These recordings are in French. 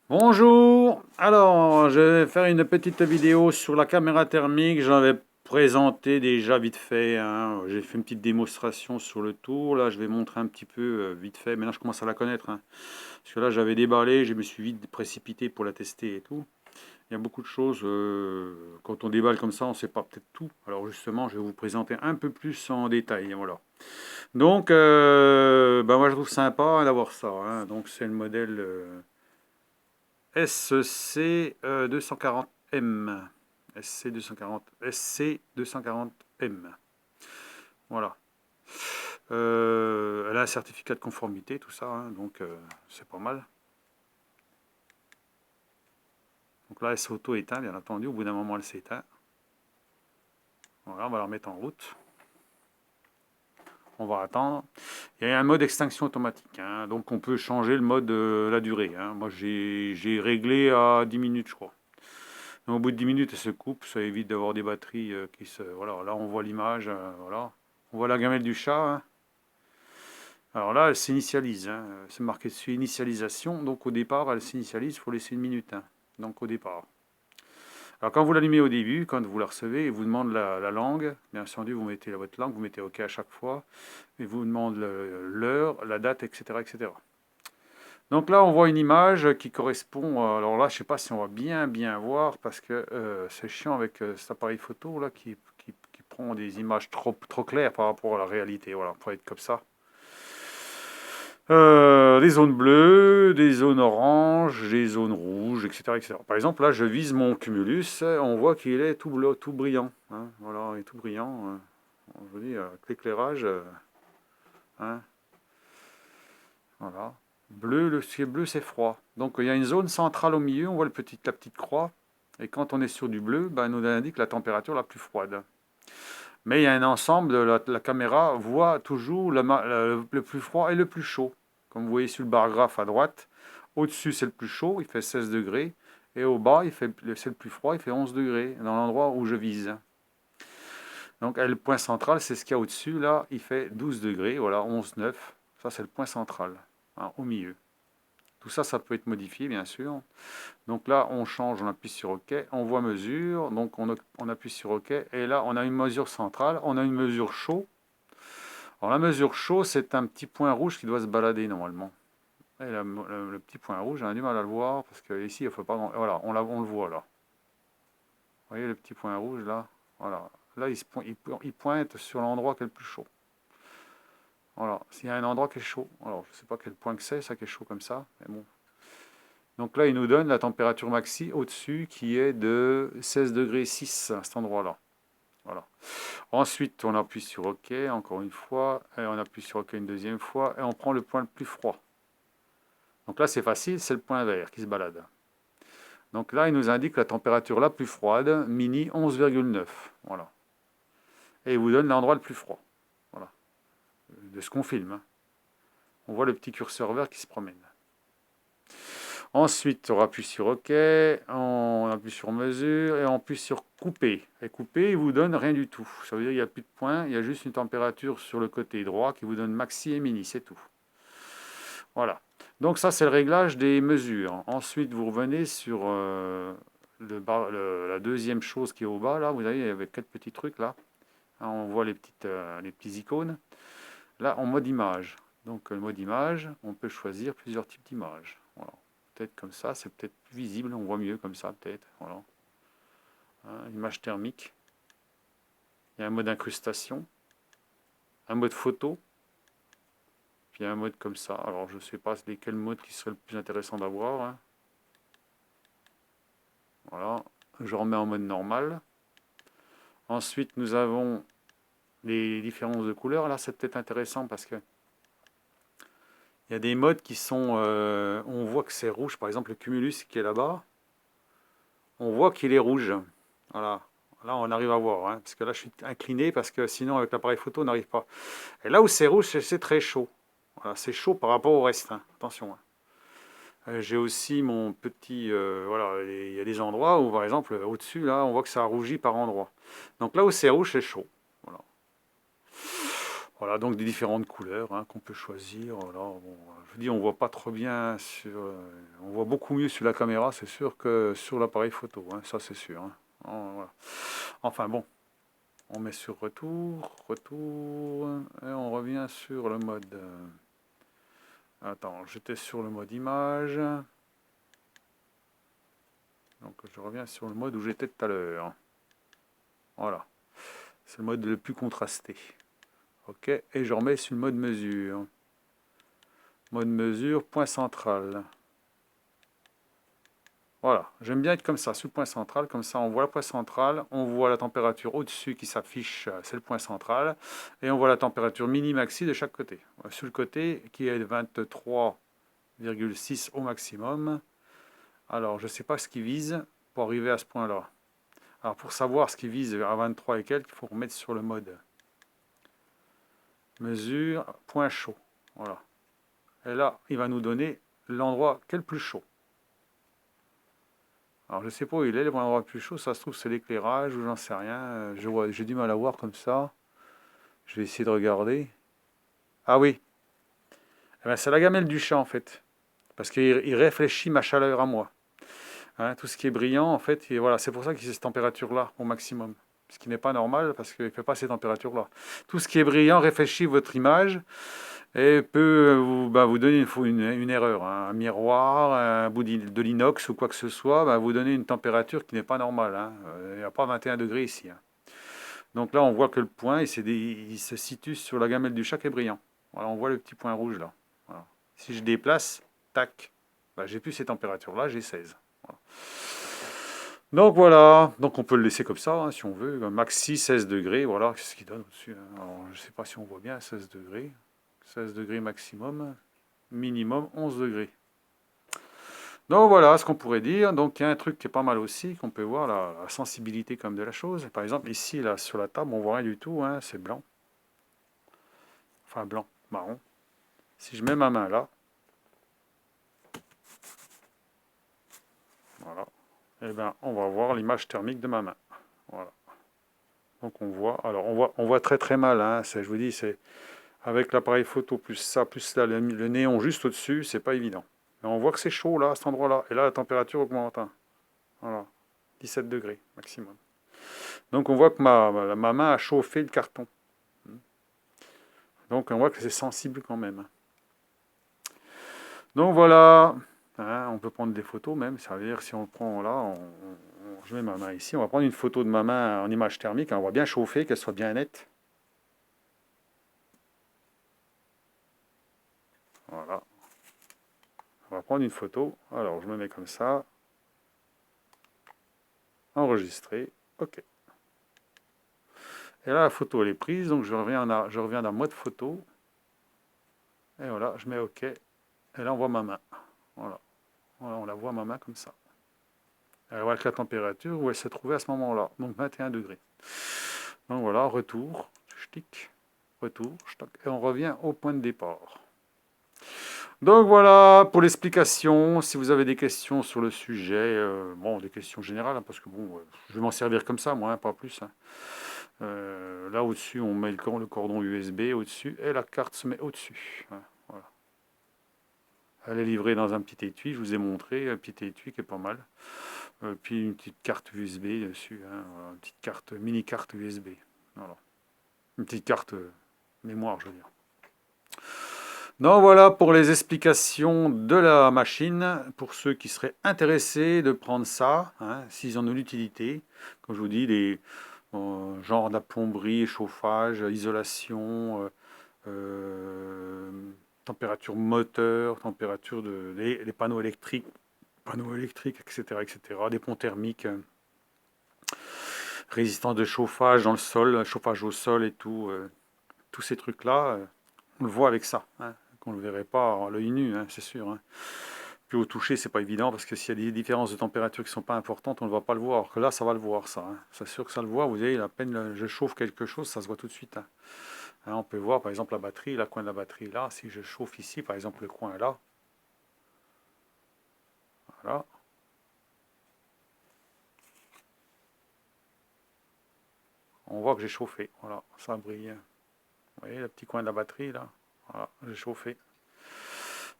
Bonjour, alors je vais faire une petite vidéo sur la caméra thermique. J'avais présenté déjà vite fait, hein. J'ai fait une petite démonstration sur le tour. Là je vais montrer un petit peu vite fait. Maintenant je commence à la connaître, hein. Parce que là j'avais déballé, je me suis vite précipité pour la tester et tout. Il y a beaucoup de choses, quand on déballe comme ça on ne sait pas peut-être tout. Alors justement je vais vous présenter un peu plus en détail, voilà. Donc bah, moi je trouve sympa d'avoir ça, hein. Donc c'est le modèle... SC 240M. SC 240, SC 240M. Voilà. Elle a un certificat de conformité, tout ça, hein, donc c'est pas mal. Donc là, elle s'auto-éteint, bien entendu. Au bout d'un moment, elle s'éteint. Voilà, on va la remettre en route. On va attendre. Il y a un mode extinction automatique, hein, donc on peut changer le mode de la durée, hein. Moi, j'ai réglé à 10 minutes, je crois. Donc, au bout de 10 minutes, elle se coupe, ça évite d'avoir des batteries qui se... Voilà, là on voit l'image, voilà. On voit la gamelle du chat, hein. Alors là, elle s'initialise, hein. C'est marqué dessus initialisation, donc au départ, elle s'initialise, il faut laisser une minute, hein. Donc au départ. Alors quand vous l'allumez au début, quand vous la recevez, il vous demande la langue. Bien entendu, vous mettez votre langue, vous mettez OK à chaque fois. Il vous demande l'heure, la date, etc., etc. Donc là, on voit une image qui correspond. Alors là, je ne sais pas si on va bien voir parce que c'est chiant avec cet appareil photo là qui prend des images trop claires par rapport à la réalité. Voilà, pour être comme ça. Des zones bleues, des zones oranges, des zones rouges, etc., etc. Par exemple, là, je vise mon cumulus. On voit qu'il est tout bleu, tout brillant, hein. Voilà, il est tout brillant. Je vous dis, avec l'éclairage, hein, voilà. Bleu, le ciel bleu, c'est froid. Donc il y a une zone centrale au milieu, on voit la petite croix. Et quand on est sur du bleu, ben, nous indique la température la plus froide. Mais il y a un ensemble, la caméra voit toujours le plus froid et le plus chaud. Comme vous voyez sur le bar graphe à droite, au-dessus c'est le plus chaud, il fait 16 degrés. Et au bas, c'est le plus froid, il fait 11 degrés, dans l'endroit où je vise. Donc le point central, c'est ce qu'il y a au-dessus, là, il fait 12 degrés, voilà, 11, 9. Ça c'est le point central, hein, au milieu. Tout ça, ça peut être modifié, bien sûr. Donc là, on change, on appuie sur OK, on voit mesure, donc on appuie sur OK, et là, on a une mesure centrale, on a une mesure chaud. Alors la mesure chaud, c'est un petit point rouge qui doit se balader normalement. Et le petit point rouge, on a du mal à le voir, parce qu'ici, il faut pas... Voilà, on le voit là. Vous voyez le petit point rouge là? Voilà. Là, il pointe sur l'endroit qui est le plus chaud. Voilà, s'il y a un endroit qui est chaud. Alors, je ne sais pas quel point que c'est, ça qui est chaud comme ça, mais bon. Donc là, il nous donne la température maxi au-dessus qui est de 16 degrés 6 à cet endroit-là. Voilà. Ensuite, on appuie sur OK encore une fois, et on appuie sur OK une deuxième fois, et on prend le point le plus froid. Donc là, c'est facile, c'est le point vert qui se balade. Donc là, il nous indique la température la plus froide, mini 11,9. Voilà. Et il vous donne l'endroit le plus froid. Voilà. De ce qu'on filme, hein. On voit le petit curseur vert qui se promène. Ensuite, on appuie sur OK, on appuie sur mesure et on appuie sur couper. Et couper, il vous donne rien du tout. Ça veut dire qu'il n'y a plus de points, il y a juste une température sur le côté droit qui vous donne maxi et mini, c'est tout. Voilà. Donc ça, c'est le réglage des mesures. Ensuite, vous revenez sur la deuxième chose qui est au bas. Là, vous voyez, il y avait 4 petits trucs là. Hein, on voit les petits icônes. Là, en mode image. Donc, le mode image, on peut choisir plusieurs types d'images. Voilà. Peut-être comme ça, c'est peut-être plus visible, on voit mieux comme ça, peut-être. Voilà. Hein, image thermique. Il y a un mode incrustation, un mode photo, puis un mode comme ça. Alors, je ne sais pas lesquels modes qui serait le plus intéressant d'avoir, hein. Voilà. Je remets en mode normal. Ensuite, nous avons les différences de couleurs. Là, c'est peut-être intéressant parce que il y a des modes qui sont... on voit que c'est rouge. Par exemple, le cumulus qui est là-bas, on voit qu'il est rouge. Voilà. Là, on arrive à voir, hein, parce que là, je suis incliné, parce que sinon, avec l'appareil photo, on n'arrive pas. Et là où c'est rouge, c'est très chaud. Voilà, c'est chaud par rapport au reste, hein. Attention, hein. J'ai aussi mon petit... voilà, il y a des endroits où, par exemple, au-dessus, là, on voit que ça rougit par endroits. Donc là où c'est rouge, c'est chaud. Voilà. Voilà, donc des différentes couleurs hein, qu'on peut choisir. Voilà, bon, je vous dis, on voit pas trop bien on voit beaucoup mieux sur la caméra, c'est sûr, que sur l'appareil photo, hein, ça c'est sûr. Hein. Voilà. Enfin bon, on met sur retour, retour, et on revient sur le mode. Attends, j'étais sur le mode image, donc je reviens sur le mode où j'étais tout à l'heure. Voilà, c'est le mode le plus contrasté. Ok, et je remets sur le mode mesure. Mode mesure, point central. Voilà, j'aime bien être comme ça, sur le point central, comme ça on voit le point central, on voit la température au-dessus qui s'affiche, c'est le point central, et on voit la température mini-maxi de chaque côté. Sur le côté qui est de 23,6 au maximum. Alors je ne sais pas ce qu'il vise pour arriver à ce point-là. Alors pour savoir ce qu'il vise à 23 et quelques, il faut remettre sur le mode mesure, point chaud. Voilà. Et là, il va nous donner l'endroit qui est le plus chaud. Alors je sais pas où il est, l'endroit le plus chaud, ça se trouve c'est l'éclairage ou j'en sais rien. J'ai du mal à voir comme ça. Je vais essayer de regarder. Ah oui, eh ben, c'est la gamelle du chat en fait. Parce qu'il réfléchit ma chaleur à moi. Hein, tout ce qui est brillant, en fait, et voilà, c'est pour ça qu'il a cette température-là au maximum. Ce qui n'est pas normal parce qu'il ne fait pas ces températures-là. Tout ce qui est brillant réfléchit votre image et peut vous donner une erreur. Hein. Un miroir, un bout de l'inox ou quoi que ce soit, vous donner une température qui n'est pas normale. Hein. Il n'y a pas 21 degrés ici. Hein. Donc là, on voit que le point, il se situe sur la gamelle du chat qui est brillant. Voilà, on voit le petit point rouge là. Voilà. Si je déplace, tac, j'ai plus ces températures-là, j'ai 16. Voilà. Donc voilà, donc on peut le laisser comme ça hein, si on veut. Maxi 16 degrés, voilà, c'est ce qu'il donne au-dessus. Hein. Alors, je ne sais pas si on voit bien 16 degrés. 16 degrés maximum, minimum 11 degrés. Donc voilà ce qu'on pourrait dire. Donc il y a un truc qui est pas mal aussi, qu'on peut voir, la sensibilité comme de la chose. Par exemple ici, là, sur la table, on voit rien du tout, hein, c'est blanc. Enfin blanc, marron. Si je mets ma main là, voilà, et ben on va voir l'image thermique de ma main. Voilà. Donc on voit, alors on voit très très mal, hein, je vous dis, c'est avec l'appareil photo plus ça, plus là, le néon juste au-dessus, c'est pas évident. Mais on voit que c'est chaud là, à cet endroit-là, et là la température augmente. Hein. Voilà, 17 degrés maximum. Donc on voit que ma main a chauffé le carton. Donc on voit que c'est sensible quand même. Donc voilà, hein, on peut prendre des photos même, ça veut dire si on le prend là, je mets ma main ici, on va prendre une photo de ma main en image thermique, hein, on va bien chauffer, qu'elle soit bien nette. Voilà, on va prendre une photo, alors je me mets comme ça, enregistrer, ok. Et là la photo elle est prise, donc je reviens dans mode photo, et voilà, je mets ok, et là on voit ma main, voilà, voilà on la voit ma main comme ça. Elle voit la température où elle s'est trouvée à ce moment-là, donc 21 degrés. Donc voilà, retour, je tic, retour, et on revient au point de départ. Donc voilà pour l'explication. Si vous avez des questions sur le sujet, bon, des questions générales, hein, parce que bon, je vais m'en servir comme ça, moi, hein, pas plus. Hein. Là au-dessus, on met le cordon USB au-dessus et la carte se met au-dessus. Hein, voilà. Elle est livrée dans un petit étui, je vous ai montré, un petit étui qui est pas mal. Puis une petite carte USB dessus, hein, voilà, une petite carte, mini carte USB. Voilà. Une petite carte mémoire, je veux dire. Donc voilà pour les explications de la machine, pour ceux qui seraient intéressés de prendre ça, hein, s'ils en ont l'utilité. Comme je vous dis, les genres de la plomberie, chauffage, isolation, euh, température moteur, température les panneaux électriques, etc., des ponts thermiques, résistance de chauffage dans le sol, chauffage au sol et tout, tous ces trucs-là, on le voit avec ça. Hein, qu'on ne le verrait pas à l'œil nu, hein, c'est sûr. Hein. Puis au toucher, c'est pas évident parce que s'il y a des différences de température qui sont pas importantes, on ne va pas le voir. Que là, ça va le voir, ça. Hein. C'est sûr que ça le voit. Vous voyez, à peine je chauffe quelque chose, ça se voit tout de suite. Hein. Hein, on peut voir, par exemple, la batterie, la coin de la batterie là. Si je chauffe ici, par exemple, le coin là, voilà. On voit que j'ai chauffé. Voilà, ça brille. Vous voyez le petit coin de la batterie là. Voilà, j'ai chauffé.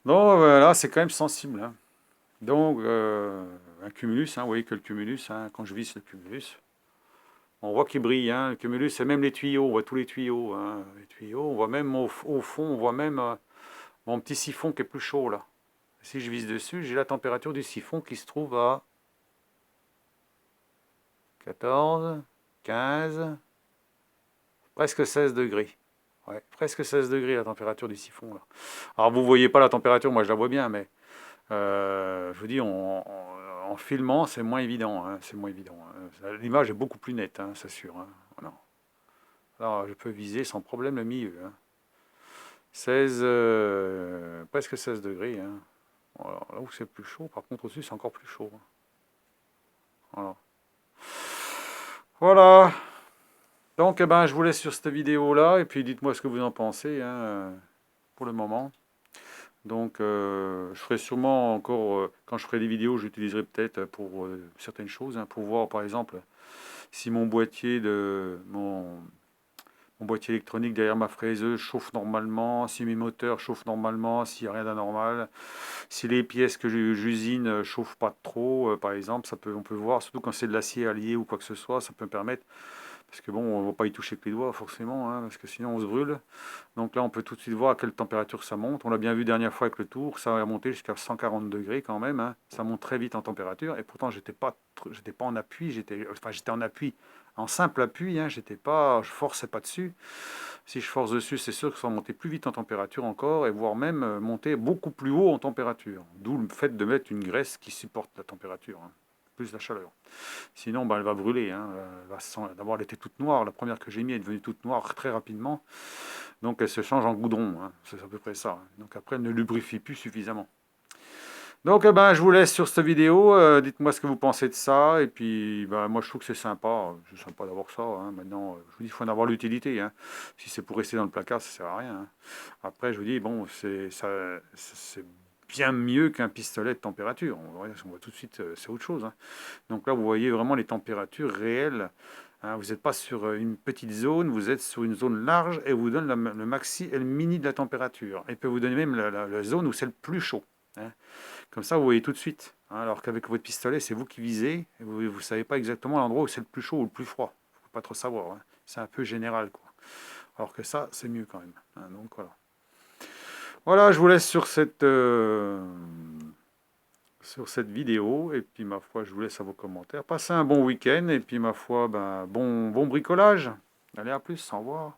Donc là, c'est quand même sensible, hein. Donc un cumulus, hein, vous voyez que le cumulus, hein, quand je visse le cumulus, on voit qu'il brille, hein, le cumulus, et même les tuyaux, on voit tous les tuyaux, hein, les tuyaux, on voit même au fond, on voit même mon petit siphon qui est plus chaud là. Si je visse dessus, j'ai la température du siphon qui se trouve à 14, 15, presque 16 degrés. Ouais, presque 16 degrés la température du siphon là. Alors vous voyez pas la température, moi je la vois bien, mais je vous dis, en filmant, c'est moins évident, hein, c'est moins évident, hein. L'image est beaucoup plus nette, hein, c'est sûr, hein. Voilà. Alors je peux viser sans problème le milieu, hein. 16, presque 16 degrés, hein. Voilà. Là où c'est plus chaud, par contre au-dessus c'est encore plus chaud, hein. Voilà. Voilà. Donc eh ben, je vous laisse sur cette vidéo-là, et puis dites-moi ce que vous en pensez, hein, pour le moment. Donc je ferai sûrement encore, quand je ferai des vidéos, j'utiliserai peut-être pour certaines choses, hein, pour voir par exemple si mon boîtier électronique derrière ma fraiseuse chauffe normalement, si mes moteurs chauffent normalement, s'il n'y a rien d'anormal, si les pièces que j'usine chauffent pas trop, par exemple, on peut voir, surtout quand c'est de l'acier allié ou quoi que ce soit, ça peut me permettre, parce que bon, on ne va pas y toucher avec les doigts forcément, hein, parce que sinon on se brûle. Donc là, on peut tout de suite voir à quelle température ça monte. On l'a bien vu dernière fois avec le tour, ça a monté jusqu'à 140 degrés quand même, hein. Ça monte très vite en température. Et pourtant, j'étais pas en appui, j'étais en appui, en simple appui, hein. Je forçais pas dessus. Si je force dessus, c'est sûr que ça va monter plus vite en température encore, et voire même monter beaucoup plus haut en température. D'où le fait de mettre une graisse qui supporte la température, hein, plus la chaleur. Sinon, ben, elle va brûler, hein. D'abord, elle était toute noire. La première que j'ai mis est devenue toute noire très rapidement. Donc elle se change en goudron, hein. C'est à peu près ça, hein. Donc après, elle ne lubrifie plus suffisamment. Donc ben, je vous laisse sur cette vidéo. Dites-moi ce que vous pensez de ça. Et puis ben, moi, je trouve que c'est sympa. C'est sympa d'avoir ça, hein. Maintenant, je vous dis, il faut en avoir l'utilité, hein. Si c'est pour rester dans le placard, ça ne sert à rien, hein. Après, je vous dis, bon, c'est bien mieux qu'un pistolet de température. On voit tout de suite, c'est autre chose, hein. Donc là, vous voyez vraiment les températures réelles, hein. Vous n'êtes pas sur une petite zone, vous êtes sur une zone large et vous donne le maxi et le mini de la température. Et peut vous donner même la zone où c'est le plus chaud, hein. Comme ça, vous voyez tout de suite, hein. Alors qu'avec votre pistolet, c'est vous qui visez, et vous ne savez pas exactement l'endroit où c'est le plus chaud ou le plus froid. Il ne faut pas trop savoir, hein. C'est un peu général, quoi. Alors que ça, c'est mieux quand même, hein. Donc voilà. Voilà, je vous laisse sur cette vidéo, et puis ma foi, je vous laisse à vos commentaires. Passez un bon week-end, et puis ma foi, ben, bon bricolage. Allez, à plus, au revoir.